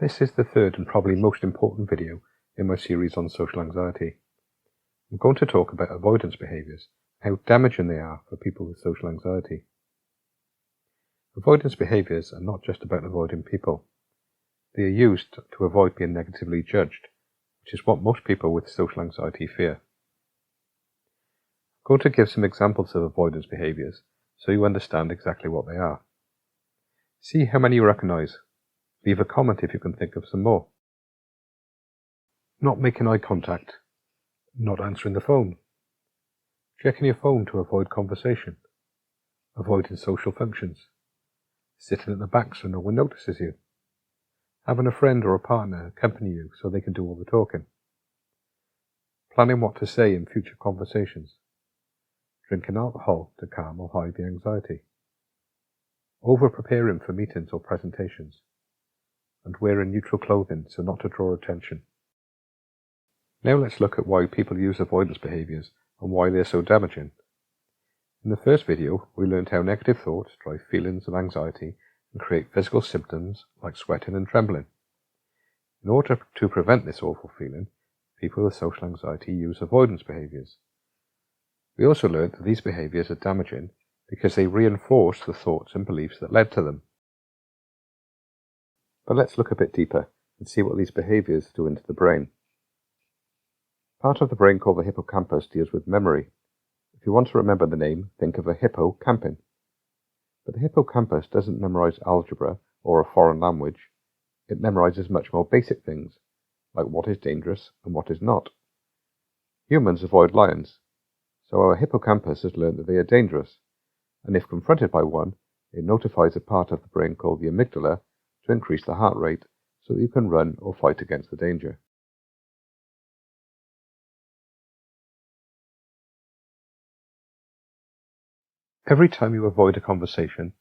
This is the third and probably most important video in my series on social anxiety. I'm going to talk about avoidance behaviours, how damaging they are for people with social anxiety. Avoidance behaviours are not just about avoiding people. They are used to avoid being negatively judged, which is what most people with social anxiety fear. I'm going to give some examples of avoidance behaviours so you understand exactly what they are. See how many you recognise. Leave a comment if you can think of some more. Not making eye contact. Not answering the phone. Checking your phone to avoid conversation. Avoiding social functions. Sitting at the back so no one notices you. Having a friend or a partner accompany you so they can do all the talking. Planning what to say in future conversations. Drinking alcohol to calm or hide the anxiety. Over-preparing for meetings or presentations. And wearing neutral clothing so not to draw attention. Now let's look at why people use avoidance behaviours and why they're so damaging. In the first video, we learned how negative thoughts drive feelings of anxiety and create physical symptoms like sweating and trembling. In order to prevent this awful feeling, people with social anxiety use avoidance behaviours. We also learned that these behaviours are damaging because they reinforce the thoughts and beliefs that led to them. But let's look a bit deeper and see what these behaviours do into the brain. Part of the brain called the hippocampus deals with memory. If you want to remember the name, think of a hippo camping. But the hippocampus doesn't memorize algebra or a foreign language. It memorizes much more basic things, like what is dangerous and what is not. Humans avoid lions, so our hippocampus has learned that they are dangerous, and if confronted by one, it notifies a part of the brain called the amygdala to increase the heart rate so that you can run or fight against the danger. Every time you avoid a conversation,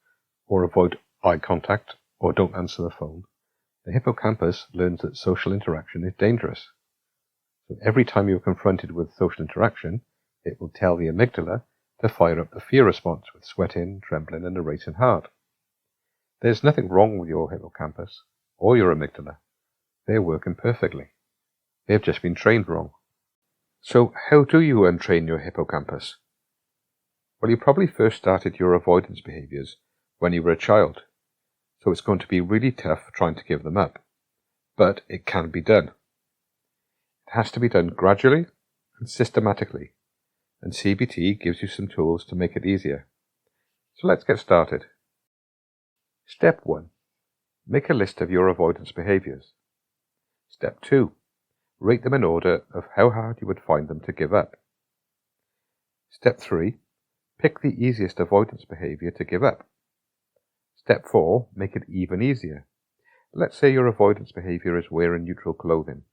or avoid eye contact, or don't answer the phone, the hippocampus learns that social interaction is dangerous. So every time you are confronted with social interaction, it will tell the amygdala to fire up the fear response with sweating, trembling, and a racing heart. There's nothing wrong with your hippocampus or your amygdala. They're working perfectly. They've just been trained wrong. So how do you untrain your hippocampus? Well, you probably first started your avoidance behaviours when you were a child, so it's going to be really tough trying to give them up. But it can be done. It has to be done gradually and systematically, and CBT gives you some tools to make it easier. So let's get started. Step 1. Make a list of your avoidance behaviours. Step 2. Rate them in order of how hard you would find them to give up. Step 3. Pick the easiest avoidance behaviour to give up. Step 4. Make it even easier. Let's say your avoidance behaviour is wearing neutral clothing.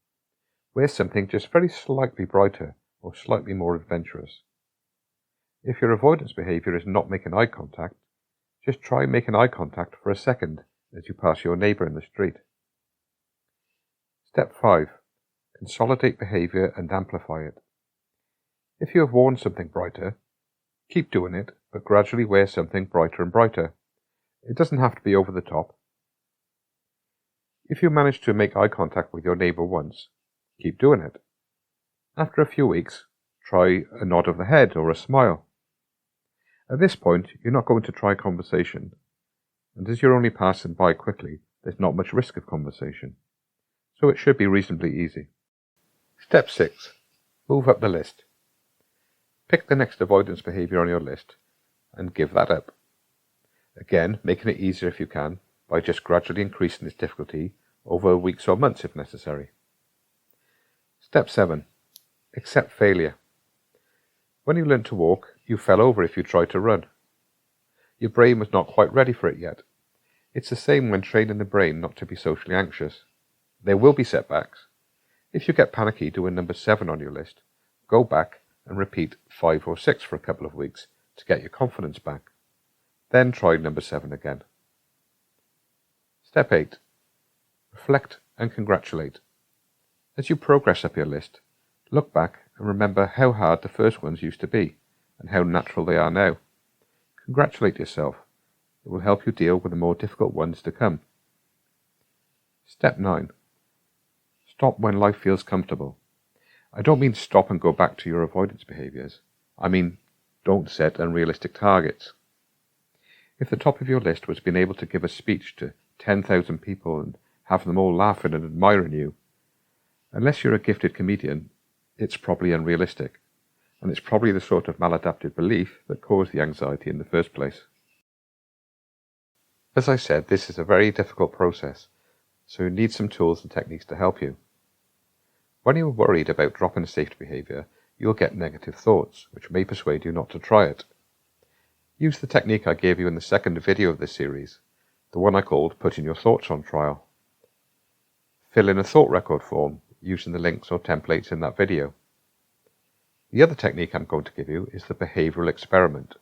Wear something just very slightly brighter or slightly more adventurous. If your avoidance behaviour is not making eye contact, just try making eye contact for a second as you pass your neighbour in the street. Step 5. Consolidate behaviour and amplify it. If you have worn something brighter, keep doing it, but gradually wear something brighter and brighter. It doesn't have to be over the top. If you manage to make eye contact with your neighbour once, keep doing it. After a few weeks, try a nod of the head or a smile. At this point, you're not going to try conversation, and as you're only passing by quickly, there's not much risk of conversation, so it should be reasonably easy. Step 6. Move up the list. Pick the next avoidance behaviour on your list and give that up. Again, making it easier if you can by just gradually increasing its difficulty over weeks or months if necessary. Step 7. Accept failure. When you learned to walk, you fell over if you tried to run. Your brain was not quite ready for it yet. It's the same when training the brain not to be socially anxious. There will be setbacks. If you get panicky doing number 7 on your list, go back and repeat 5 or 6 for a couple of weeks to get your confidence back. Then try number 7 again. Step 8. Reflect and congratulate. As you progress up your list, look back and remember how hard the first ones used to be and how natural they are now. Congratulate yourself. It will help you deal with the more difficult ones to come. Step 9. Stop when life feels comfortable. I don't mean stop and go back to your avoidance behaviours. I mean, don't set unrealistic targets. If the top of your list was being able to give a speech to 10,000 people and have them all laughing and admiring you, unless you're a gifted comedian, it's probably unrealistic, and it's probably the sort of maladaptive belief that caused the anxiety in the first place. As I said, this is a very difficult process, so you need some tools and techniques to help you. When you're worried about dropping a safety behaviour, you'll get negative thoughts, which may persuade you not to try it. Use the technique I gave you in the second video of this series, the one I called Putting Your Thoughts on Trial. Fill in a thought record form using the links or templates in that video. The other technique I'm going to give you is the behavioural experiment.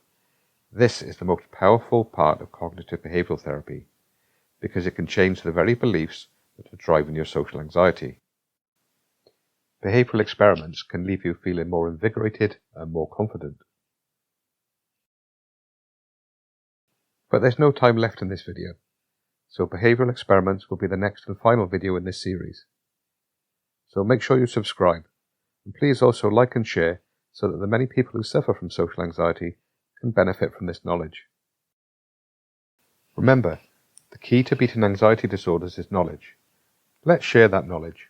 This is the most powerful part of cognitive behavioural therapy because it can change the very beliefs that are driving your social anxiety. Behavioural experiments can leave you feeling more invigorated and more confident. But there's no time left in this video, so behavioural experiments will be the next and final video in this series. So make sure you subscribe, and please also like and share so that the many people who suffer from social anxiety can benefit from this knowledge. Remember, the key to beating anxiety disorders is knowledge. Let's share that knowledge.